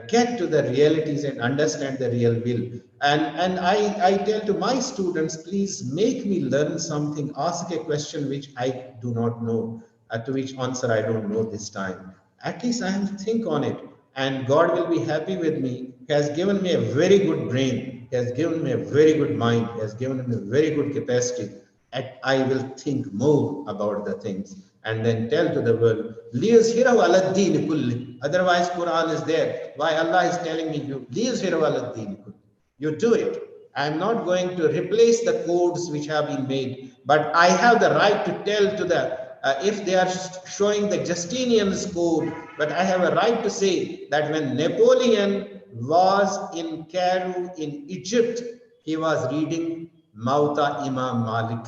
get to the realities and understand the real will. And I tell to my students, please make me learn something. Ask a question which I do not know, to which answer I don't know this time. At least I have to think on it, and God will be happy with me. He has given me a very good brain. He has given me a very good mind. He has given me a very good capacity. And I will think more about the things and then tell to the world, لِيُظْهِرَهُ عَلَى الدِّينِ كُلِّهِ. Otherwise, Quran is there. Why Allah is telling me, لِيُظْهِرَهُ عَلَى الدِّينِ كُلِّهِ. You do it. I am not going to replace the codes which have been made, but I have the right to tell to the if they are showing the Justinian's code, but I have a right to say that when Napoleon was in Cairo in Egypt, he was reading Mauta Imam Malik.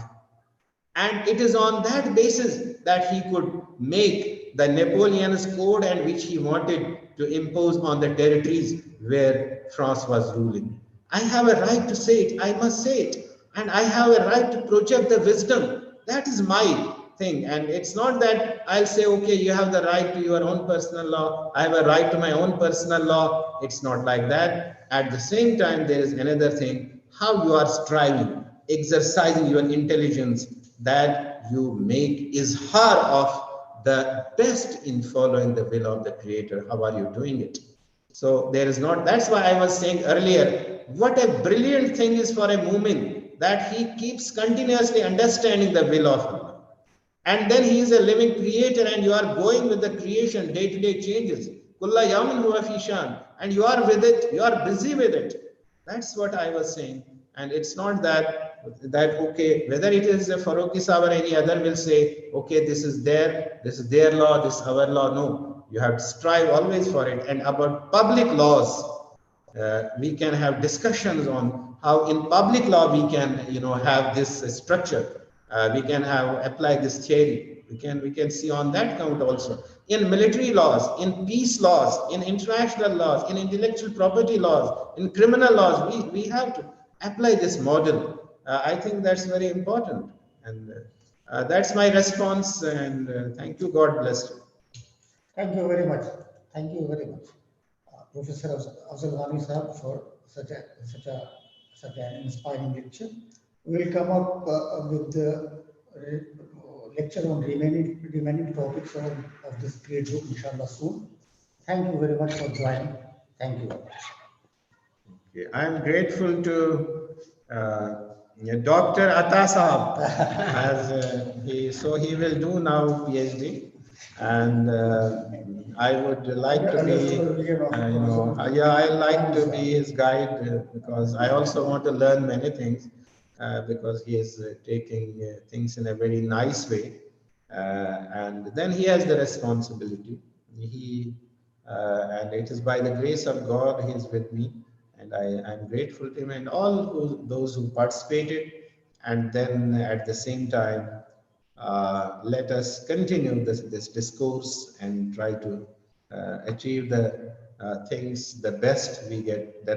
And it is on that basis that he could make the Napoleon's code, and which he wanted to impose on the territories where France was ruling. I have a right to say it. I must say it. And I have a right to project the wisdom. That is my thing. And it's not that I'll say, okay, you have the right to your own personal law. I have a right to my own personal law. It's not like that. At the same time, there is another thing, how you are striving, exercising your intelligence, that you make izhar of the best in following the will of the Creator. How are you doing it? So there is not, that's why I was saying earlier, what a brilliant thing is for a mu'min, that he keeps continuously understanding the will of Allah. And then he is a living creator, and you are going with the creation, day-to-day changes. Kulla yawmin huwa fi shan. And you are with it, you are busy with it. That's what I was saying. And it's not that okay, whether it is a Farooqi Sahib or any other will say, okay, this is their law, this is our law. No, you have to strive always for it. And about public laws, we can have discussions on how in public law we can, have this structure. We can apply this theory. We can see on that count also. In military laws, in peace laws, in international laws, in intellectual property laws, in criminal laws, we have to apply this model. I think that's very important. And that's my response. And thank you. God bless you. Thank you very much. Thank you very much, Professor Afzal Ghani Sahab, for such an inspiring lecture. We will come up with the lecture on remaining topics of this great book, inshallah, soon. Thank you very much for joining. Thank you. Okay. I'm grateful to Dr. Ata Saab, he will do now PhD, and I would like to be, I like to be his guide because I also want to learn many things because he is taking things in a very nice way, and then he has the responsibility. And it is by the grace of God he is with me, and I'm grateful to him and all those who participated. And then at the same time, let us continue this discourse and try to achieve the things the best we get. That